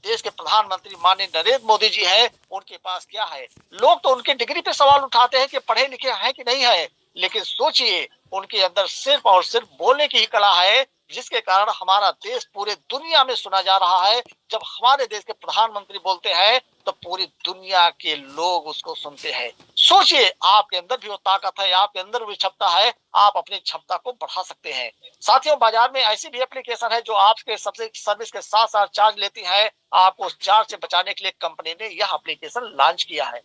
देश के प्रधानमंत्री माननीय नरेंद्र मोदी जी है, उनके पास क्या है? लोग तो उनकी डिग्री पे सवाल उठाते हैं कि पढ़े लिखे हैं कि नहीं है, लेकिन सोचिए उनके अंदर सिर्फ और सिर्फ बोलने की ही कला है, जिसके कारण हमारा देश पूरे दुनिया में सुना जा रहा है। जब हमारे देश के प्रधानमंत्री बोलते हैं तो पूरी दुनिया के लोग उसको सुनते हैं। सोचिए आपके अंदर भी वो ताकत है, आपके अंदर भी क्षमता है, आप अपनी क्षमता को बढ़ा सकते हैं। साथियों, बाजार में ऐसी भी एप्लीकेशन है जो आपके सबसे सर्विस के साथ साथ चार्ज लेती है। आपको उस चार्ज से बचाने के लिए कंपनी ने यह एप्लीकेशन लॉन्च किया है।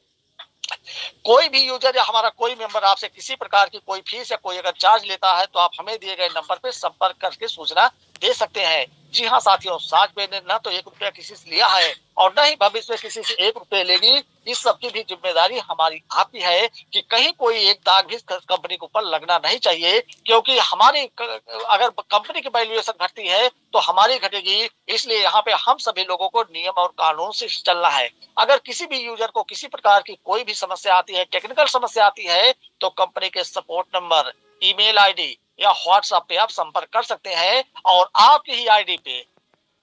कोई भी यूजर या हमारा कोई मेंबर आपसे किसी प्रकार की कोई फीस या कोई अगर चार्ज लेता है तो आप हमें दिए गए नंबर पर संपर्क करके सूचना दे सकते हैं। जी हाँ साथियों, साज पे ने न तो 1 रुपया किसी से लिया है और न ही भविष्य में किसी से 1 रुपये लेगी। इस सब की भी जिम्मेदारी हमारी आपकी है कि कहीं कोई एक दाग भी कंपनी के ऊपर लगना नहीं चाहिए, क्योंकि हमारी अगर कंपनी की वैल्यूएशन घटती है तो हमारी घटेगी। इसलिए यहाँ पे हम सभी लोगों को नियम और कानून से चलना है। अगर किसी भी यूजर को किसी प्रकार की कोई भी समस्या आती है, टेक्निकल समस्या आती है, तो कंपनी के सपोर्ट नंबर, ईमेल आईडी या व्हाट्सएप पे आप संपर्क कर सकते हैं। और आपकी ही आईडी पे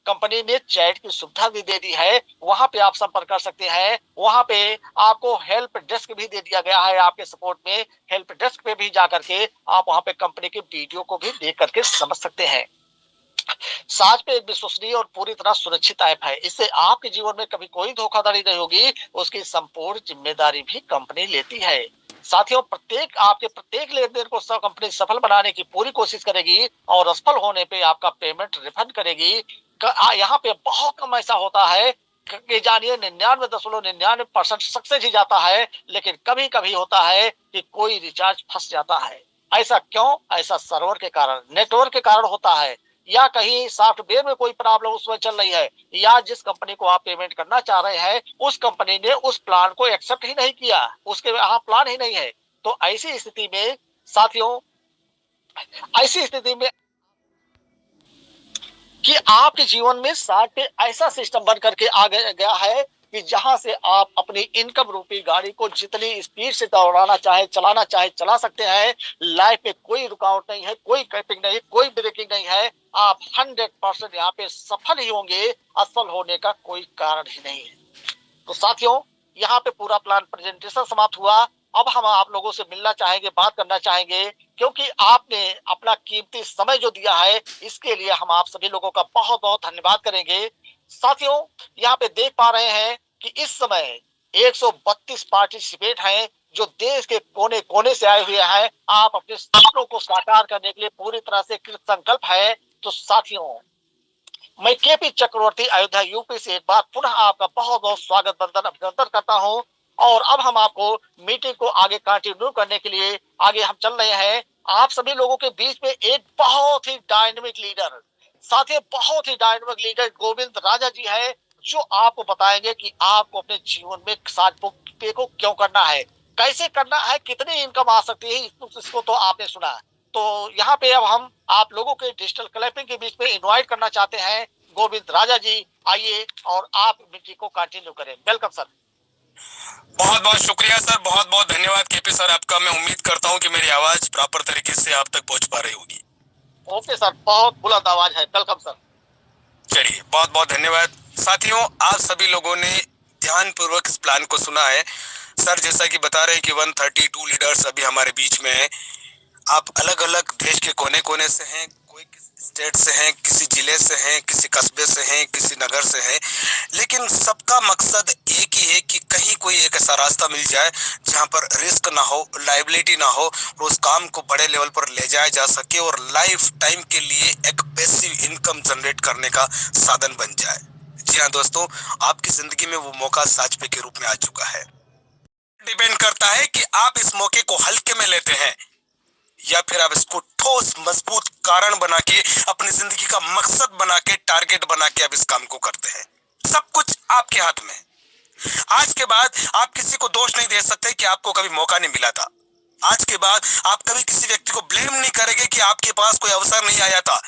कंपनी ने चैट की सुविधा भी दे दी है, वहां पे आप संपर्क कर सकते हैं। वहां पे आपको हेल्प डेस्क भी दे दिया गया है। आपके सपोर्ट में हेल्प डेस्क पे भी जाकर के आप वहां पे कंपनी के वीडियो को भी देख करके समझ सकते हैं। साज पे एक विश्वसनीय और पूरी तरह सुरक्षित ऐप है। इससे आपके जीवन में कभी कोई धोखाधड़ी नहीं होगी, उसकी संपूर्ण जिम्मेदारी भी कंपनी लेती है। साथियों, आपके प्रत्येक लेन देन को कंपनी सफल बनाने की पूरी कोशिश करेगी और असफल होने पे आपका पेमेंट रिफंड करेगी। यहाँ पे बहुत कम ऐसा होता है कि जानिए 99.99% सक्सेस ही जाता है, लेकिन कभी कभी होता है कि कोई रिचार्ज फंस जाता है। ऐसा क्यों? ऐसा सर्वर के कारण, नेटवर्क के कारण होता है, या कहीं सॉफ्टवेयर में कोई प्रॉब्लम उसमें चल रही है, या जिस कंपनी को आप पेमेंट करना चाह रहे हैं उस कंपनी ने उस प्लान को एक्सेप्ट ही नहीं किया, उसके यहाँ प्लान ही नहीं है। तो ऐसी स्थिति में साथियों, ऐसी स्थिति में कि आपके जीवन में साठ पे ऐसा सिस्टम बन करके आ गया है कि जहां से आप अपनी इनकम रूपी गाड़ी को जितनी स्पीड से दौड़ाना चाहे, चलाना चाहे, चला सकते हैं। लाइफ पे कोई रुकावट नहीं है, कोई क्रैपिंग नहीं, कोई ब्रेकिंग नहीं है। आप 100% यहाँ पे सफल ही होंगे, असफल होने का कोई कारण ही नहीं है। तो साथियों, यहाँ पे पूरा प्लान प्रेजेंटेशन समाप्त हुआ। अब हम आप लोगों से मिलना चाहेंगे, बात करना चाहेंगे, क्योंकि आपने अपना कीमती समय जो दिया है, इसके लिए हम आप सभी लोगों का बहुत बहुत धन्यवाद करेंगे। साथियों, यहाँ पे देख पा रहे हैं कि इस समय 132 पार्टिसिपेट हैं जो देश के कोने कोने से आए हुए हैं। आप अपने सपनों को साकार करने के लिए पूरी तरह से कृत संकल्प है। तो साथियों, मैं केपी चक्रवर्ती अयोध्या यूपी से एक बार पुनः आपका बहुत बहुत स्वागत, बंदन, अभिनंदन करता हूं। और अब हम आपको मीटिंग को आगे कंटिन्यू करने के लिए आगे हम चल रहे हैं। आप सभी लोगों के बीच में एक बहुत ही डायनेमिक लीडर, साथ ही बहुत ही डायनेमिक लीडर गोविंद राजा जी है, जो आपको बताएंगे कि आपको अपने जीवन में साठ पे को क्यों करना है, कैसे करना है, कितनी इनकम आ सकती है, इसको तो आपने सुना। तो यहाँ पे अब हम आप लोगों के डिजिटल क्लैपिंग के बीच में इनवाइट करना चाहते हैं गोविंद राजा जी, आइए और आप मीटिंग को कंटिन्यू करें। Welcome sir. बहुत बहुत शुक्रिया सर, बहुत बहुत धन्यवाद केपी सर आपका। मैं उम्मीद करता हूं कि मेरी आवाज प्रॉपर तरीके से आप तक पहुंच पा रही होगी। ओके सर, बहुत बुलंद आवाज है। Welcome sir. चलिए, बहुत बहुत धन्यवाद। साथियों, आप सभी लोगों ने ध्यान पूर्वक इस प्लान को सुना है। सर जैसा कि बता रहे हैं कि 132 लीडर्स अभी हमारे बीच में है। आप अलग अलग देश के कोने कोने से हैं, कोई किसी स्टेट से हैं, किसी जिले से हैं, किसी कस्बे से हैं, किसी नगर से हैं, लेकिन सबका मकसद एक ही है कि कहीं कोई एक ऐसा रास्ता मिल जाए जहां पर रिस्क ना हो, लायबिलिटी ना हो, और उस काम को बड़े लेवल पर ले जाया जा सके और लाइफ टाइम के लिए एक पैसिव इनकम जनरेट करने का साधन बन जाए। जी हाँ दोस्तों, आपकी जिंदगी में वो मौका साजपे के रूप में आ चुका है। डिपेंड करता है कि आप इस मौके को हल्के में लेते हैं या फिर आप इसको ठोस मजबूत कारण बना के, अपनी जिंदगी का मकसद बना के, टारगेट बना के आप इस काम को करते हैं। सब कुछ आपके हाथ में। आज के बाद आप किसी को दोष नहीं दे सकते कि आपको कभी मौका नहीं मिला था। आज के बाद आप कभी किसी व्यक्ति को ब्लेम नहीं करेंगे कि आपके पास कोई अवसर नहीं आया था।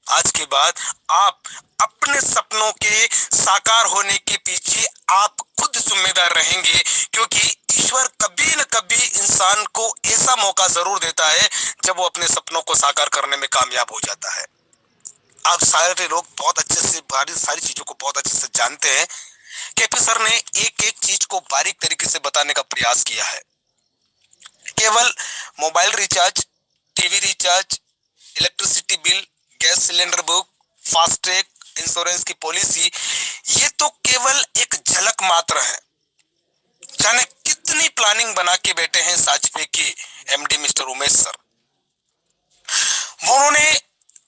आज के बाद आप अपने सपनों के साकार होने के पीछे आप खुद जिम्मेदार रहेंगे, क्योंकि ईश्वर कभी न कभी इंसान को ऐसा मौका जरूर देता है जब वो अपने सपनों को साकार करने में कामयाब हो जाता है। आप सारे लोग बहुत अच्छे से सारी चीजों को बहुत अच्छे से जानते हैं। केपी सर ने एक एक चीज को बारीक तरीके से बताने का प्रयास किया है। केवल mobile recharge, TV recharge, electricity bill, gas cylinder book, FASTag, insurance की पॉलिसी, ये तो केवल एक झलक मात्र है। जाने कितनी प्लानिंग बना के बैठे हैं साजपे के एमडी मिस्टर उमेश सर। उन्होंने,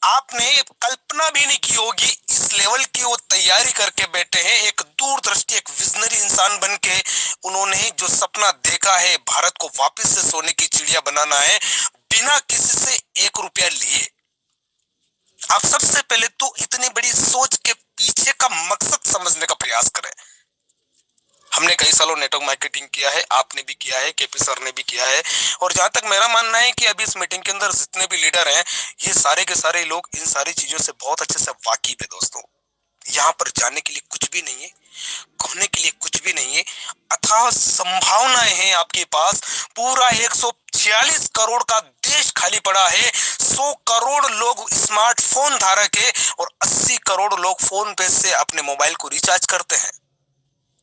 आपने कल्पना भी नहीं की होगी इस लेवल की वो तैयारी करके बैठे हैं। एक दूरदृष्टि, एक विजनरी इंसान बन के उन्होंने जो सपना देखा है भारत को वापस से सोने की चिड़िया बनाना है, बिना किसी से 1 रुपया लिए। आप सबसे पहले तो इतनी बड़ी सोच के पीछे का मकसद समझने का प्रयास करें। हमने कई सालों नेटवर्क मार्केटिंग किया है, आपने भी किया है, केपी सर ने भी किया है। और जहां तक मेरा मानना है कि अभी इस मीटिंग के अंदर जितने भी लीडर हैं, ये सारे के सारे लोग इन सारी चीजों से बहुत अच्छे से वाकिफ है। दोस्तों, यहाँ पर जाने के लिए कुछ भी नहीं है, खोने के लिए कुछ भी नहीं है। अथाह संभावनाएं हैं आपके पास। पूरा 146 करोड़ का देश खाली पड़ा है। 100 करोड़ लोग स्मार्टफोन धारक है और 80 करोड़ लोग फोन पे से अपने मोबाइल को रिचार्ज करते हैं।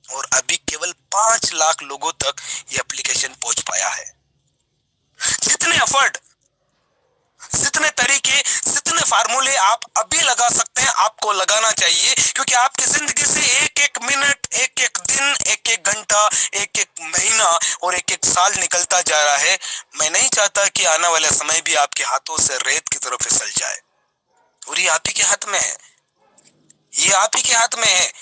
और अभी केवल 5 लाख लोगों तक ये एप्लीकेशन पहुंच पाया है। जितने एफर्ट, जितने तरीके, जितने फार्मूले आप अभी लगा सकते हैं, आपको लगाना चाहिए, क्योंकि आपकी जिंदगी से एक एक मिनट, एक एक दिन, एक एक घंटा, एक एक महीना और एक एक साल निकलता जा रहा है। मैं नहीं चाहता कि आने वाला समय भी आपके हाथों से रेत की तरफ फिसल जाए। और ये आप ही के हाथ में है, ये आप ही के हाथ में है।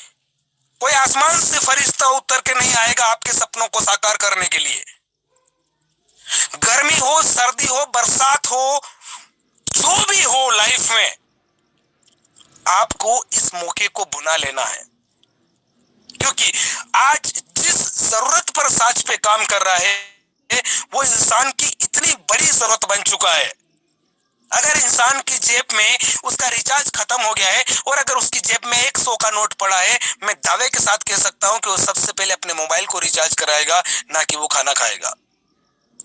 कोई आसमान से फरिश्ता उतर के नहीं आएगा आपके सपनों को साकार करने के लिए। गर्मी हो, सर्दी हो, बरसात हो, जो भी हो लाइफ में, आपको इस मौके को भुना लेना है। क्योंकि आज जिस जरूरत पर साज पे काम कर रहा है, वो इंसान की इतनी बड़ी जरूरत बन चुका है। अगर इंसान की जेब में उसका रिचार्ज खत्म हो गया है और अगर उसकी जेब में 100 का नोट पड़ा है, मैं दावे के साथ कह सकता हूं कि वो सबसे पहले अपने मोबाइल को रिचार्ज कराएगा, ना कि वो खाना खाएगा।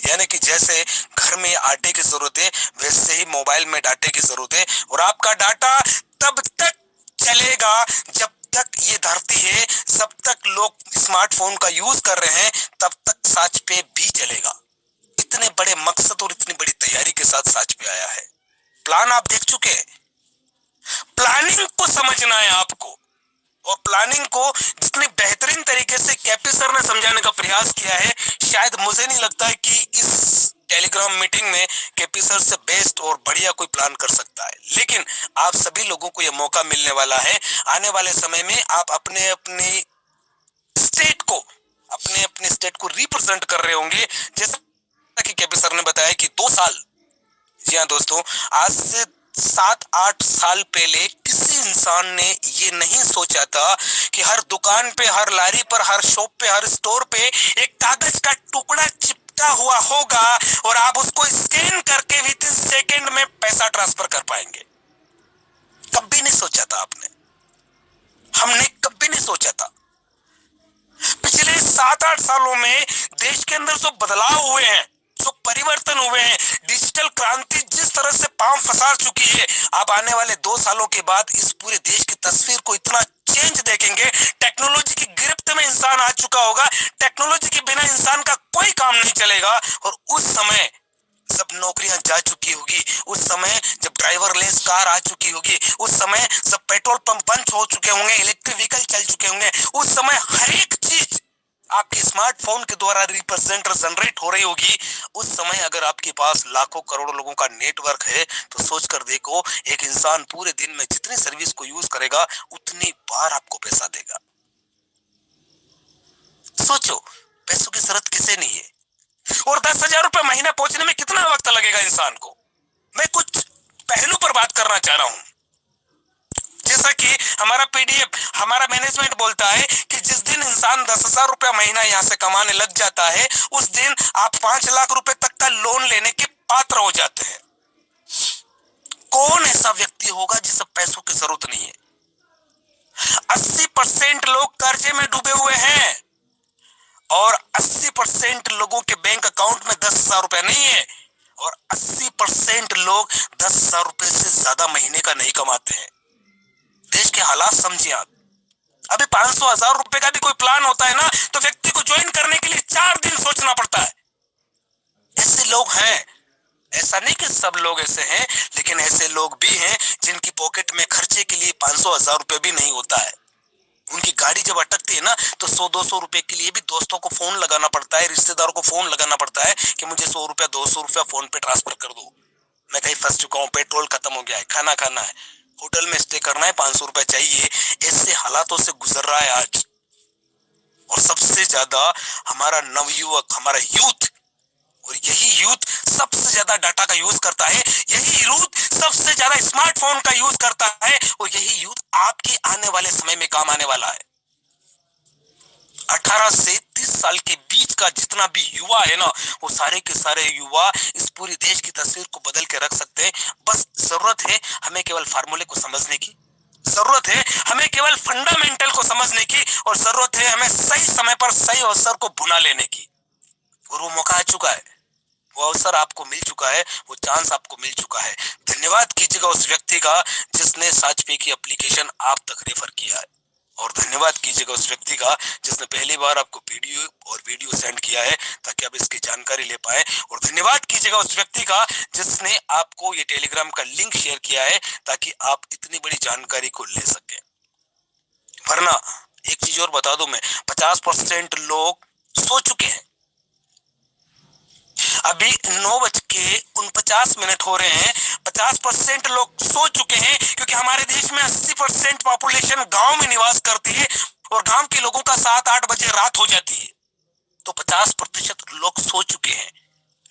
यानी कि जैसे घर में आटे की जरूरत है, वैसे ही मोबाइल में डाटे की जरूरत है। और आपका डाटा तब तक चलेगा जब तक ये धरती है, जब तक लोग स्मार्टफोन का यूज कर रहे हैं, तब तक साज पे भी चलेगा। इतने बड़े मकसद और इतनी बड़ी तैयारी के साथ साज पे आया है। प्लान आप देख चुके हैं, प्लानिंग को समझना है आपको। और प्लानिंग को जितनी बेहतरीन तरीके से केपी सर ने समझाने का प्रयास किया है, शायद मुझे नहीं लगता है कि इस टेलीग्राम मीटिंग में केपी सर से बेस्ट और बढ़िया कोई प्लान कर सकता है। लेकिन आप सभी लोगों को यह मौका मिलने वाला है। आने वाले समय में आप अपने अपने स्टेट को रिप्रेजेंट कर रहे होंगे। जैसा कि केपी सर ने बताया कि 2 साल, जी हाँ दोस्तों, आज से 7-8 साल पहले किसी इंसान ने ये नहीं सोचा था कि हर दुकान पे, हर लारी पर, हर शॉप पे, हर स्टोर पे एक कागज का टुकड़ा चिपका हुआ होगा और आप उसको स्कैन करके विदिन सेकंड में पैसा ट्रांसफर कर पाएंगे। कभी नहीं सोचा था आपने, हमने कभी नहीं सोचा था। पिछले 7-8 सालों में देश के अंदर जो बदलाव हुए हैं, जो परिवर्तन हुए हैं, डिजिटल क्रांति जिस तरह से पांव फंसा चुकी है, आप आने वाले 2 सालों के बाद इस पूरे देश की तस्वीर को इतना चेंज देखेंगे। टेक्नोलॉजी की गिरफ्त में इंसान आ चुका होगा। टेक्नोलॉजी के बिना इंसान का कोई काम नहीं चलेगा। और उस समय जब नौकरियां जा चुकी होगी, उस समय जब ड्राइवरलेस कार आ चुकी होगी, उस समय जब पेट्रोल पंप बंद हो चुके होंगे, इलेक्ट्रिक व्हीकल चल चुके होंगे, उस समय हर एक चीज आपके स्मार्टफोन के द्वारा रिप्रेजेंटर जनरेट हो रही होगी। उस समय अगर आपके पास लाखों करोड़ों लोगों का नेटवर्क है, तो सोच कर देखो, एक इंसान पूरे दिन में जितनी सर्विस को यूज करेगा, उतनी बार आपको पैसा देगा। सोचो, पैसों की जरूरत किसे नहीं है। और 10,000 रुपए महीना पहुंचने में कितना वक्त लगेगा इंसान को। मैं कुछ पहलू पर बात करना चाह रहा हूं। जैसा कि हमारा पीडीएफ, हमारा मैनेजमेंट बोलता है कि जिस दिन इंसान 10,000 रुपया महीना यहां से कमाने लग जाता है, उस दिन आप 5 लाख रुपए तक का लोन लेने के पात्र हो जाते हैं। कौन ऐसा व्यक्ति होगा जिसे पैसों की जरूरत नहीं है? 80% लोग कर्जे में डूबे हुए हैं और 80% लोगों के बैंक अकाउंट में 10,000 रुपए नहीं है और 80% लोग 10,000 रुपए से ज्यादा महीने का नहीं कमाते हैं। देश के हालात समझिए आप। अभी 500,000 रुपए का भी कोई प्लान होता है ना, तो व्यक्ति को ज्वाइन करने के लिए 4 दिन सोचना पड़ता है। ऐसे लोग हैं, ऐसा नहीं कि सब लोग ऐसे हैं, लेकिन ऐसे लोग भी हैं जिनकी पॉकेट में खर्चे के लिए 500,000 रुपए भी नहीं होता है। उनकी गाड़ी जब अटकती है ना, तो 100-200 रुपए के लिए भी दोस्तों को फोन लगाना पड़ता है, रिश्तेदारों को फोन लगाना पड़ता है कि मुझे 100 रुपया 200 रुपया फोन पे ट्रांसफर कर दो, मैं कहीं फंस चुका हूँ, पेट्रोल खत्म हो गया है, खाना खाना है, होटल में स्टे करना है, 500 रुपया चाहिए। ऐसे हालातों से गुजर रहा है आज। और सबसे ज्यादा हमारा नवयुवक, हमारा यूथ, और यही यूथ सबसे ज्यादा डाटा का यूज करता है, यही यूथ सबसे ज्यादा स्मार्टफोन का यूज करता है, और यही यूथ आपके आने वाले समय में काम आने वाला है। 18 से 30 साल के बीच का जितना भी युवा है ना, वो सारे के सारे युवा इस पूरी देश की तस्वीर को बदल के रख सकते हैं। बस जरूरत है हमें केवल फार्मूले को समझने की, जरूरत है हमें केवल फंडामेंटल को समझने की, और जरूरत है हमें सही समय पर सही अवसर को भुना लेने की। और वो मौका आ चुका है, वो अवसर आपको मिल चुका है, वो चांस आपको मिल चुका है। धन्यवाद कीजिएगा उस व्यक्ति का जिसने साचपे की एप्लीकेशन आप तक रेफर किया है, और धन्यवाद कीजिएगा उस व्यक्ति का जिसने पहली बार आपको वीडियो सेंड किया है ताकि आप इसकी जानकारी ले पाए, और धन्यवाद कीजिएगा उस व्यक्ति का जिसने आपको ये टेलीग्राम का लिंक शेयर किया है ताकि आप इतनी बड़ी जानकारी को ले सके। वरना एक चीज और बता दूं मैं, 50% लोग सो चुके हैं। अभी 9:49 हो रहे हैं, 50% लोग सो चुके हैं, क्योंकि हमारे देश में 80% पॉपुलेशन गांव में निवास करती है, और गांव के लोगों का 7-8 बजे रात हो जाती है। तो 50% लोग सो चुके हैं,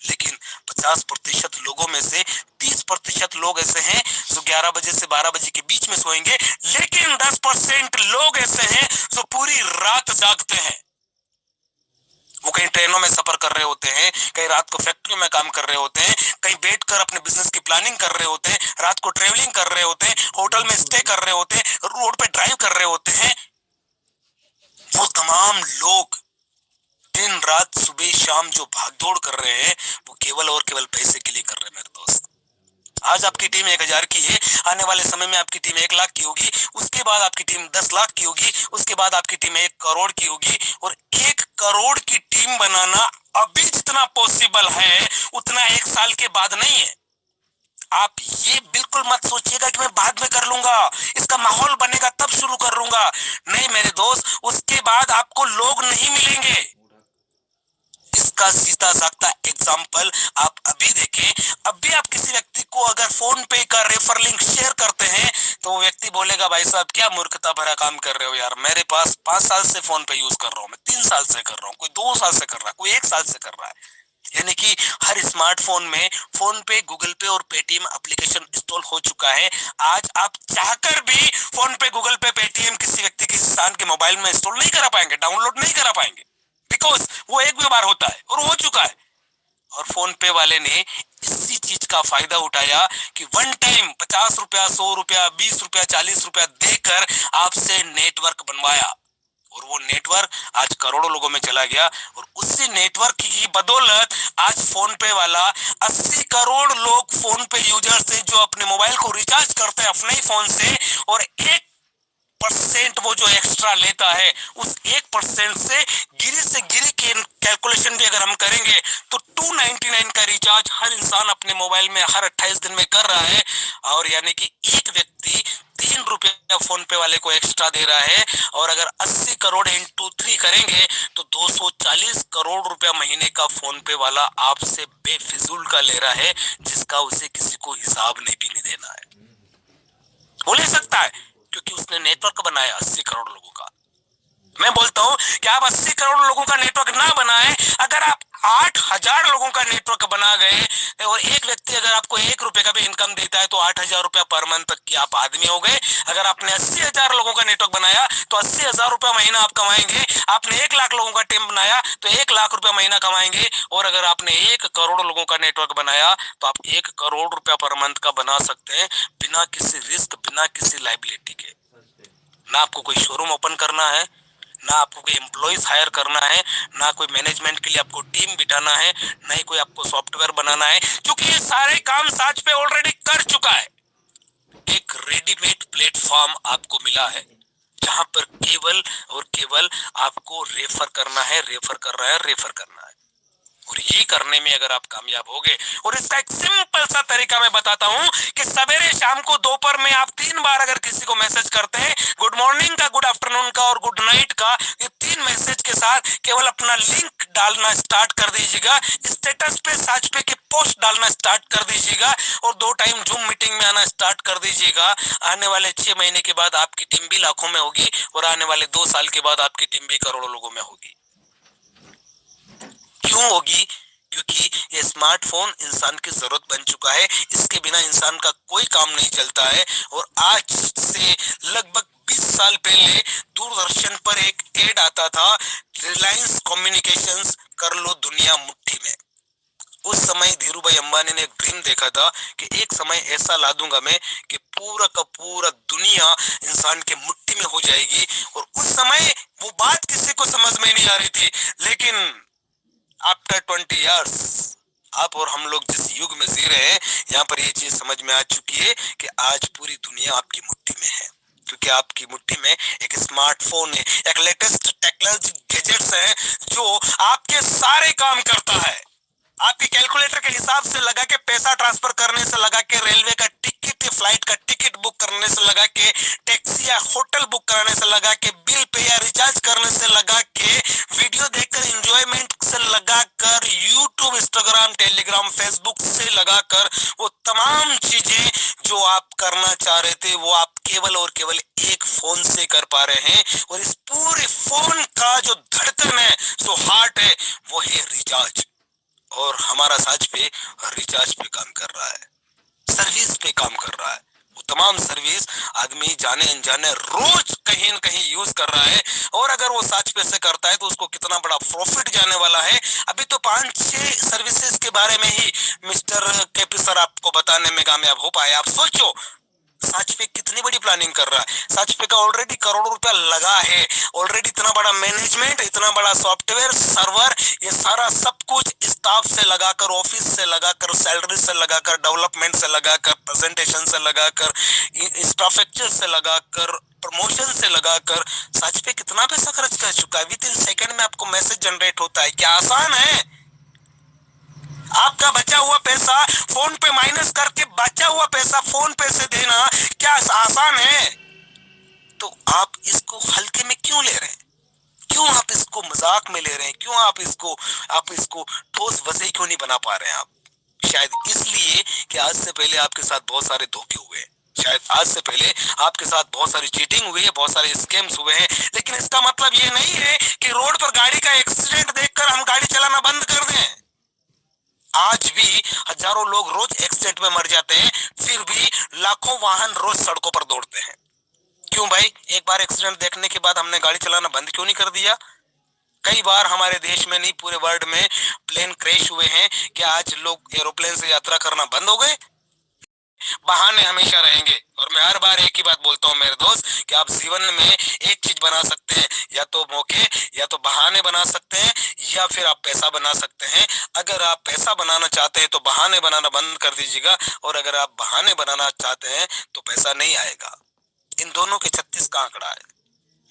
लेकिन 50% लोगों में से 30% लोग ऐसे हैं जो 11 बजे से 12 बजे के बीच में सोएंगे, लेकिन 10% लोग ऐसे हैं जो पूरी रात जागते हैं। वो कहीं ट्रेनों में सफर कर रहे होते हैं, कहीं रात को फैक्ट्रियों में काम कर रहे होते हैं, कहीं बैठकर अपने बिजनेस की प्लानिंग कर रहे होते हैं, रात को ट्रेवलिंग कर रहे होते हैं, होटल में स्टे कर रहे होते हैं, रोड पे ड्राइव कर रहे होते हैं। वो तमाम लोग दिन रात सुबह शाम जो भागदौड़ कर रहे हैं, वो केवल और केवल पैसे के लिए कर रहे हैं मेरे दोस्त। आज आपकी टीम 1000 की है, आने वाले समय में आपकी टीम 1 लाख की होगी, उसके बाद आपकी टीम 10 लाख की होगी, उसके बाद आपकी टीम 1 करोड़ की होगी, और 1 करोड़ की टीम बनाना अभी जितना पॉसिबल है उतना 1 साल के बाद नहीं है। आप ये बिल्कुल मत सोचिएगा कि मैं बाद में कर लूंगा, इसका माहौल बनेगा तब शुरू कर लूंगा। नहीं मेरे दोस्त, उसके बाद आपको लोग नहीं मिलेंगे। इसका सीधा साधा एग्जाम्पल आप अभी देखें। अभी आप किसी व्यक्ति को अगर फोन पे का रेफर लिंक शेयर करते हैं, तो वो व्यक्ति बोलेगा भाई साहब क्या मूर्खता भरा काम कर रहे हो यार, मेरे पास 5 साल से फोन पे यूज कर रहा हूँ, मैं 3 साल से कर रहा हूँ, कोई 2 साल से कर रहा है, कोई 1 साल से कर रहा है। यानी कि हर स्मार्टफोन में फोन पे, गूगल पे और पेटीएम एप्लीकेशन इंस्टॉल हो चुका है। आज आप चाहकर भी फोन पे, गूगल पे, पेटीएम किसी व्यक्ति के इंसान के मोबाइल में इंस्टॉल नहीं करा पाएंगे, डाउनलोड नहीं करा पाएंगे, बिकॉज वो एक भी बार होता है और हो चुका है। और फोन पे वाले ने इसी चीज का फायदा उठाया कि वन टाइम 50 रुपया, 100 रुपया, 20 रुपया, 40 रुपया देकर आपसे नेटवर्क बनवाया, और वो नेटवर्क आज करोड़ों लोगों में चला गया। और उसी नेटवर्क की बदौलत आज फोन पे वाला 80 करोड़ लोग फोन पे यूजर से जो अपने मोबाइल को रिचार्ज करते हैं अपने ही फोन से, और 1% वो जो एक्स्ट्रा लेता है, उस 1% से गिरी के कैलकुलेशन भी अगर हम करेंगे तो 299 का रिचार्ज हर इंसान अपने मोबाइल में हर 28 दिन में कर रहा है। और यानी कि एक व्यक्ति 3 रुपया फोन पे वाले को एक्स्ट्रा दे रहा है, और अगर 80 करोड़ इंटू 3 करेंगे तो 240 करोड़ रुपया महीने का फोन पे वाला आपसे बेफिजूल का ले रहा है, जिसका उसे किसी को हिसाब नहीं भी देना है। वो ले सकता है क्योंकि उसने नेटवर्क बनाया 80 करोड़ लोगों का। मैं बोलता हूं कि आप 80 करोड़ लोगों का नेटवर्क ना बनाएं, अगर आप 8000 लोगों का नेटवर्क बना गए, और एक व्यक्ति अगर आपको 1 रुपए का भी इनकम देता है तो 8000 रुपया पर मंथ तक की आप आदमी हो गए। अगर आपने 80,000 लोगों का नेटवर्क बनाया तो 80,000 रुपया महीना आप कमाएंगे। आपने 1 लाख लोगों का टीम बनाया तो 1 लाख रुपया महीना कमाएंगे। और अगर आपने 1 करोड़ लोगों का नेटवर्क बनाया तो आप 1 करोड़ रुपया पर मंथ का बना सकते हैं, बिना किसी रिस्क, बिना किसी लाइबिलिटी के। ना आपको कोई शोरूम ओपन करना है, ना आपको कोई एम्प्लॉइज हायर करना है, ना कोई मैनेजमेंट के लिए आपको टीम बिठाना है, ना ही कोई आपको सॉफ्टवेयर बनाना है, क्योंकि ये सारे काम साच पे ऑलरेडी कर चुका है। एक रेडीमेड प्लेटफॉर्म आपको मिला है, जहां पर केवल और केवल आपको रेफर करना है, रेफर करना है। और ये करने में अगर आप कामयाब हो गए, और इसका एक सिंपल सा तरीका मैं बताता हूं कि सवेरे शाम को दोपहर में आप 3 बार अगर किसी को मैसेज करते हैं, गुड मॉर्निंग का, गुड आफ्टरनून का और गुड नाइट का, ये 3 मैसेज के साथ केवल अपना लिंक डालना स्टार्ट कर दीजिएगा, स्टेटस पे साच पे की पोस्ट डालना स्टार्ट कर दीजिएगा और 2 टाइम जूम मीटिंग में आना स्टार्ट कर दीजिएगा। आने वाले 6 महीने के बाद आपकी टीम भी लाखों में होगी और आने वाले 2 साल के बाद आपकी टीम भी करोड़ों लोगों में होगी। क्यों होगी? क्योंकि ये स्मार्टफोन इंसान की जरूरत बन चुका है, इसके बिना इंसान का कोई काम नहीं चलता है। और आज से लगभग 20 साल पहले दूरदर्शन पर एक एड आता था, रिलायंस कम्युनिकेशंस, कर लो दुनिया मुट्ठी में। उस समय धीरू भाई अंबानी ने एक ड्रीम देखा था कि एक समय ऐसा ला दूंगा मैं कि पूरा का पूरा दुनिया इंसान के मुट्ठी में हो जाएगी। और उस समय वो बात किसी को समझ में नहीं आ रही थी, लेकिन आफ्टर 20 इयर्स आप और हम लोग जिस युग में जी रहे हैं, यहाँ पर ये चीज समझ में आ चुकी है कि आज पूरी दुनिया आपकी मुट्ठी में है, क्योंकि आपकी मुट्ठी में एक स्मार्टफोन है, एक लेटेस्ट टेक्नोलॉजी गैजेट्स है जो आपके सारे काम करता है। आपकी कैलकुलेटर के हिसाब से लगा के पैसा ट्रांसफर करने से लगा के रेलवे का टिकट, फ्लाइट का टिकट बुक करने से लगा के टैक्सी या होटल बुक कराने से लगा के बिल पे या रिचार्ज करने से लगा के वीडियो देखकर एंजॉयमेंट से लगा कर यूट्यूब, इंस्टाग्राम, टेलीग्राम, फेसबुक से लगा कर वो तमाम चीजें जो आप करना चाह रहे थे वो आप केवल और केवल एक फोन से कर पा रहे हैं। और इस पूरे फोन का जो धड़कन है, जो हार्ट है, वो है रिचार्ज। और हमारा साज पे रिचार्ज पे काम कर रहा है, सर्विस पे काम कर रहा है। वो तमाम सर्विस आदमी जाने अनजाने रोज कहीं न कहीं यूज कर रहा है। और अगर वो साज पे से करता है तो उसको कितना बड़ा प्रॉफिट जाने वाला है। अभी तो 5-6 सर्विसेज के बारे में ही मिस्टर केपी सर आपको बताने में कामयाब हो पाए। आप सोचो साच पे कितनी बड़ी प्लानिंग कर रहा है। साच पे का ऑलरेडी करोड़ों रुपया लगा है, ऑलरेडी इतना बड़ा मैनेजमेंट, इतना बड़ा सॉफ्टवेयर, सर्वर, ये सारा सब कुछ स्टाफ से लगाकर, ऑफिस से लगाकर, सैलरी से लगाकर, डेवलपमेंट से लगाकर, प्रेजेंटेशन से लगाकर, इंफ्रास्ट्रक्चर से लगाकर, प्रमोशन से लगाकर साच पे कितना पैसा खर्च कर चुका है। विद इन सेकंड में आपको मैसेज जनरेट होता है। क्या आसान है? आपका बचा हुआ पैसा फोन पे माइनस करके बचा हुआ पैसा फोन पे से देना क्या आसान है? तो आप इसको हल्के में क्यों ले रहे हैं? क्यों आप इसको मजाक में ले रहे हैं? क्यों आप इसको ठोस वजह क्यों नहीं बना पा रहे हैं आप? शायद इसलिए कि आज से पहले आपके साथ बहुत सारे धोखे हुए हैं, शायद आज से पहले आपके साथ बहुत सारी चीटिंग हुई है, बहुत सारे स्कैम्स हुए हैं। लेकिन इसका मतलब ये नहीं है कि रोड पर गाड़ी का एक्सीडेंट देखकर हम गाड़ी चलाना बंद कर दें। आज भी हजारों लोग रोज एक्सीडेंट में मर जाते हैं, फिर भी लाखों वाहन रोज सड़कों पर दौड़ते हैं। क्यों भाई? एक बार एक्सीडेंट देखने के बाद हमने गाड़ी चलाना बंद क्यों नहीं कर दिया? कई बार हमारे देश में नहीं, पूरे वर्ल्ड में प्लेन क्रैश हुए हैं। क्या आज लोग एरोप्लेन से यात्रा करना बंद हो गए? बहाने हमेशा रहेंगे। और मैं हर बार एक ही बात बोलता हूँ मेरे दोस्त कि आप जीवन में एक चीज बना सकते हैं, या तो मौके, या तो बहाने बना सकते हैं, या फिर आप पैसा बना सकते हैं। अगर आप पैसा बनाना चाहते हैं तो बहाने बनाना बंद कर दीजिएगा, और अगर आप बहाने बनाना चाहते हैं तो पैसा नहीं आएगा। इन दोनों के 36 का आंकड़ा है।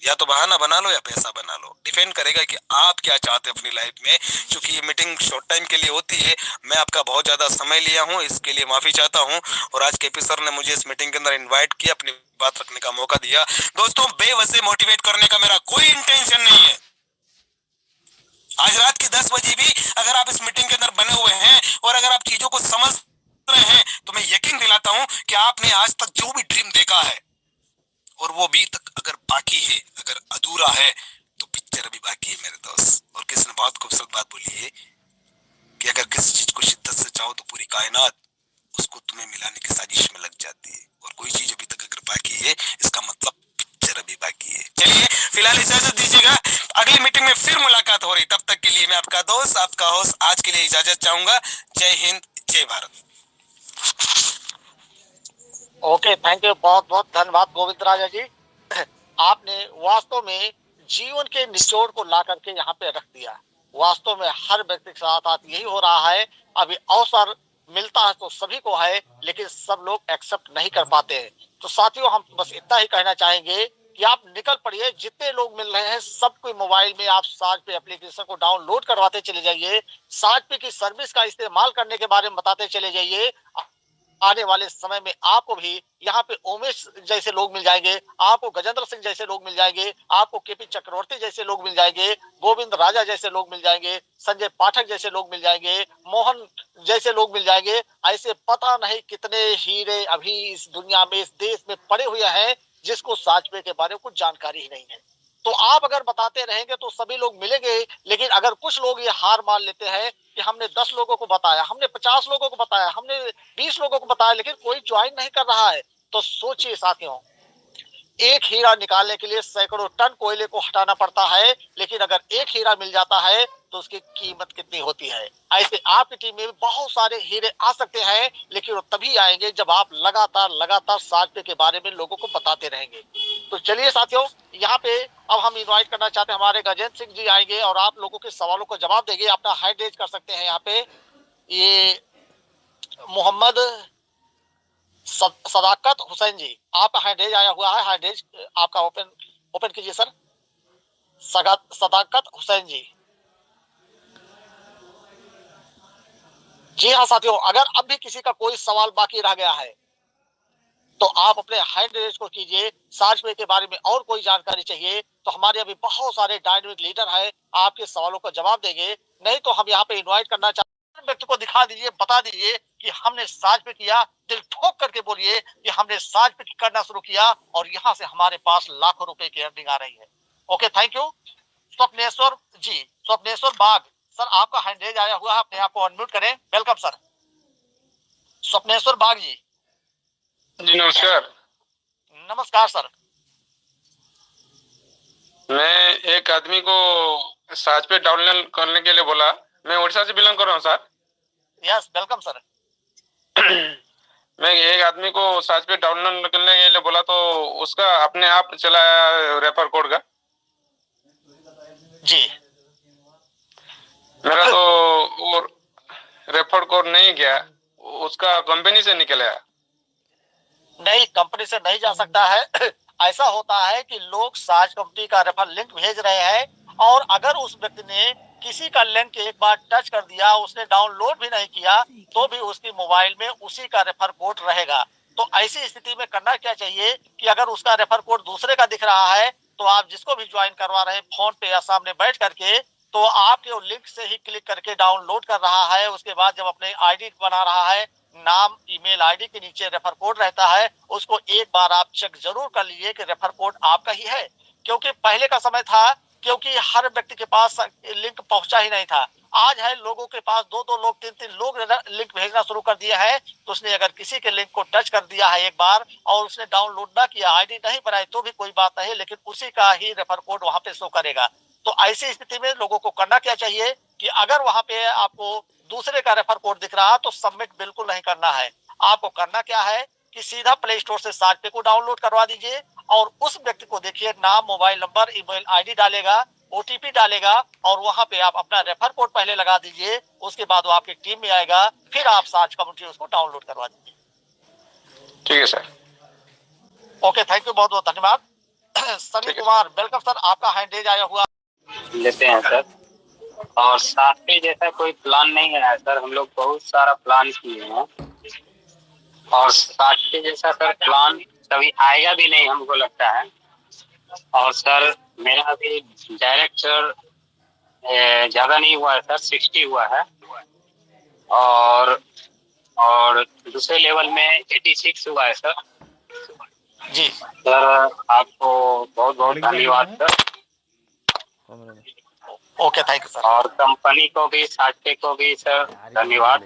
या तो बहाना बना लो या पैसा बना लो। डिपेंड करेगा कि आप क्या चाहते हैं अपनी लाइफ में। क्योंकि ये मीटिंग शॉर्ट टाइम के लिए होती है, मैं आपका बहुत ज्यादा समय लिया हूँ, इसके लिए माफी चाहता हूँ। और आज केपी सर ने मुझे इस मीटिंग के अंदर इन्वाइट किया, अपनी बात रखने का मौका दिया। दोस्तों, बेवजह मोटिवेट करने का मेरा कोई इंटेंशन नहीं है। आज रात के 10 बजे भी अगर आप इस मीटिंग के अंदर बने हुए हैं और अगर आप चीजों को समझ रहे हैं तो मैं यकीन दिलाता हूं कि आपने आज तक जो भी ड्रीम देखा है और वो अभी तक अगर बाकी है, अगर अधूरा है, तो पिक्चर अभी बाकी है मेरे दोस्त। और किसी ने बहुत खूबसूरत बात बोली है कि अगर किसी चीज को शिद्दत से चाहो तो पूरी कायनात उसको तुम्हें मिलाने की साजिश में लग जाती है। और कोई चीज अभी तक अगर बाकी है, इसका मतलब पिक्चर अभी बाकी है। चलिए फिलहाल इजाजत दीजिएगा, अगली मीटिंग में फिर मुलाकात हो रही। तब तक के लिए मैं आपका दोस्त, आपका होस्ट आज के लिए इजाजत चाहूंगा। जय हिंद, जय भारत। ओके, थैंक यू, बहुत बहुत धन्यवाद गोविंद राजा जी। आपने वास्तव में जीवन के निचोड़ को ला करके यहाँ पे रख दिया। वास्तव में हर व्यक्ति के साथ आज यही हो रहा है। अभी अवसर मिलता है तो सभी को है, लेकिन सब लोग एक्सेप्ट नहीं कर पाते हैं। तो साथियों हम बस इतना ही कहना चाहेंगे कि आप निकल पड़िए, जितने लोग मिल रहे हैं सबके मोबाइल में आप साज पे एप्लीकेशन को डाउनलोड करवाते चले जाइए, साज पे की सर्विस का इस्तेमाल करने के बारे में बताते चले जाइए। आने वाले समय में आपको भी यहाँ पे उमेश जैसे लोग मिल जाएंगे, आपको गजेंद्र सिंह जैसे लोग मिल जाएंगे, आपको केपी चक्रवर्ती जैसे लोग मिल जाएंगे, गोविंद राजा जैसे लोग मिल जाएंगे, संजय पाठक जैसे लोग मिल जाएंगे, मोहन जैसे लोग मिल जाएंगे। ऐसे पता नहीं कितने हीरे अभी इस दुनिया में, इस देश में पड़े हुए हैं जिसको साजपे के बारे में कुछ जानकारी ही नहीं है। तो आप अगर बताते रहेंगे तो सभी लोग मिलेंगे, लेकिन अगर कुछ लोग ये हार मान लेते हैं कि हमने 10 लोगों को बताया, हमने 50 लोगों को बताया, हमने 20 लोगों को बताया, लेकिन कोई ज्वाइन नहीं कर रहा है, तो सोचिए साथियों, एक हीरा निकालने के लिए सैकड़ों टन कोयले को हटाना पड़ता है, लेकिन अगर एक हीरा मिल जाता है तो उसकी कीमत कितनी होती है। ऐसे आपकी टीम में बहुत सारे हीरे आ सकते हैं, लेकिन वो तभी आएंगे जब आप लगातार लगातार साजपे के बारे में लोगों को बताते रहेंगे। तो चलिए साथियों, यहाँ पे अब हम इनवाइट करना चाहते हैं, हमारे गजेंद्र सिंह जी आएंगे और आप लोगों के सवालों को जवाब देंगे। अपना हैंड रेज कर सकते हैं यहाँ पे। ये मोहम्मद सदाकत हुसैन जी, आपका हैंड रेज आया हुआ है, हैंड रेज आपका ओपन ओपन कीजिए सर। सदाकत हुसैन जी। जी हाँ साथियों, अगर अब भी किसी का कोई सवाल बाकी रह गया है तो आप अपने हैंड रेज को कीजिए। साजपे के बारे में और कोई जानकारी चाहिए तो हमारे अभी बहुत सारे डायनेमिक लीडर हैं, आपके सवालों का जवाब देंगे। नहीं तो हम यहाँ पे इनवाइट करना चाहते हैं, व्यक्ति को दिखा दीजिए, बता दीजिए कि हमने साजपे किया, दिल ठोक करके बोलिए कि हमने साजपे करना शुरू किया और यहाँ से हमारे पास लाखों रुपए की अर्निंग आ रही है। Okay, thank you. Swapneshwar ji, Swapneshwar Bag sir, आपका हैंड रेज आया हुआ है, अपने आप को अनम्यूट करें। Welcome sir. स्वप्नेश्वर बाग जी। जी नमस्कार। नमस्कार सर। मैं एक आदमी को साज पे डाउनलोड करने के लिए बोला। मैं उड़ीसा से बिलोंग कर रहा हूँ सर। Yes, welcome sir. मैं एक आदमी को साज पे डाउनलोड करने के लिए बोला तो उसका अपने आप चलाया रेफर कोड का। जी। मेरा तो वो रेफर कोड नहीं गया, उसका कंपनी से निकल आया। नहीं, कंपनी से नहीं जा सकता है। ऐसा होता है कि लोग साज कंपनी का रेफर लिंक भेज रहे हैं और अगर उस व्यक्ति ने किसी का लिंक एक बार टच कर दिया, उसने डाउनलोड भी नहीं किया, तो भी उसकी मोबाइल में उसी का रेफर कोड रहेगा। तो ऐसी स्थिति में करना क्या चाहिए कि अगर उसका रेफर कोड दूसरे का दिख रहा है तो आप जिसको भी ज्वाइन करवा रहे हैं फोन पे या सामने बैठ करके, तो आपके लिंक से ही क्लिक करके डाउनलोड कर रहा है। उसके बाद जब अपने आईडी बना रहा है, नाम ईमेल आईडी के नीचे रेफर कोड रहता है, उसको एक बार आप चेक जरूर कर लीजिए कि रेफर कोड आपका ही है। क्योंकि पहले का समय था, क्योंकि हर व्यक्ति के पास लिंक पहुंचा ही नहीं था। आज है लोगों के पास 2-2 लोग, 3-3 लोग लिंक भेजना शुरू कर दिया है। तो उसने अगर किसी के लिंक को टच कर दिया है एक बार और उसने डाउनलोड ना किया, आईडी नहीं बनाई, तो भी कोई बात नहीं, लेकिन उसी का ही रेफर कोड वहां पे शो करेगा। तो ऐसी स्थिति में लोगों को करना क्या चाहिए कि अगर वहां पे आपको दूसरे का रेफर कोड दिख रहा तो सबमिट बिल्कुल नहीं करना है। आपको करना क्या है कि सीधा प्ले स्टोर से साजपे को डाउनलोड करवा दीजिए और उस व्यक्ति को देखिए, नाम, मोबाइल नंबर, ईमेल आईडी डालेगा, ओटीपी डालेगा और वहां पे आप अपना रेफर कोड पहले लगा दीजिए। उसके बाद वो आपकी टीम में आएगा, फिर आप साज कम्युनिटी उसको डाउनलोड करवा दीजिए। ठीक है सर। ओके, थैंक यू, बहुत बहुत धन्यवाद। सनी कुमार, वेलकम सर, आपका हैंड रेज आया हुआ लेते हैं सर। और साजपे जैसा कोई प्लान नहीं है सर, हम लोग बहुत सारा प्लान किए हैं और साजपे जैसा सर प्लान कभी आएगा भी नहीं हमको लगता है। और सर मेरा अभी डायरेक्ट सर ज्यादा नहीं हुआ है सर, 60 हुआ है और दूसरे लेवल में 86 हुआ है सर। जी सर आपको बहुत बहुत धन्यवाद sir. Okay, thank you sir. और कंपनी को भी, साजपे को भी सर धन्यवाद।